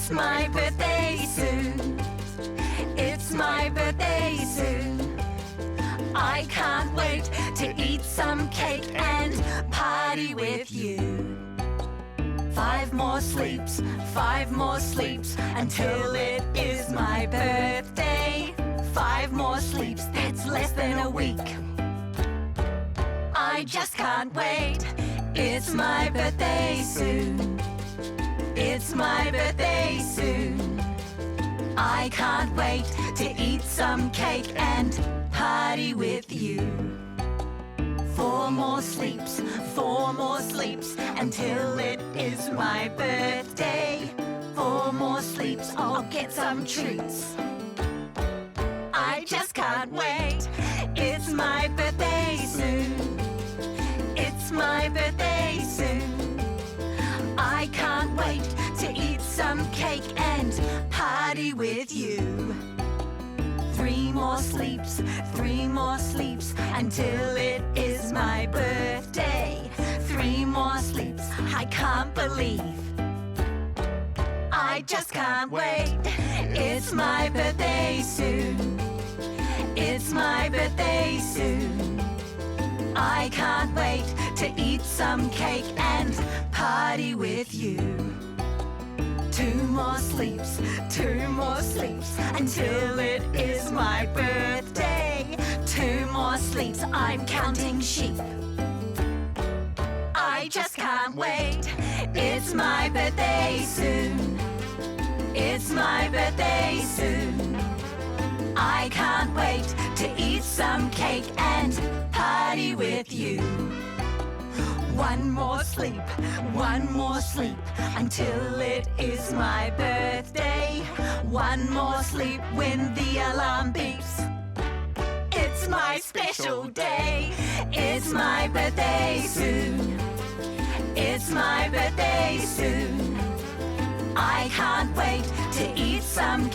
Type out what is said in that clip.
It's my birthday soon. It's my birthday soon. I can't wait to eat some cake and party with you. 5 more sleeps, 5 more sleeps until it is my birthday. 5 more sleeps, that's less than a week. I just can't wait. It's my birthday soon. It's my birthday soon. I can't wait to eat some cake and party with you. 4 more sleeps, 4 more sleeps until it is my birthday. 4 more sleeps, I'll get some treats. I just can't wait. It's my birthday soon. It's my birthday soon. I can't wait to eat some cake and party with you. 3 more sleeps, 3 more sleeps until it is my birthday. 3 more sleeps, I can't believe. I just can't wait. It's my birthday soon. It's my birthday soon. I can't wait to eat some cake and party with you. 2 more sleeps, 2 more sleeps until it is my birthday. 2 more sleeps, I'm counting sheep. I just can't wait. It's my birthday soon. It's my birthday soon. I can't wait to eat some cake and party with you. 1 more sleep, 1 more sleep until it is my birthday. 1 more sleep when the alarm beeps. It's my special day. It's my birthday soon. It's my birthday soon. I can't wait to eat some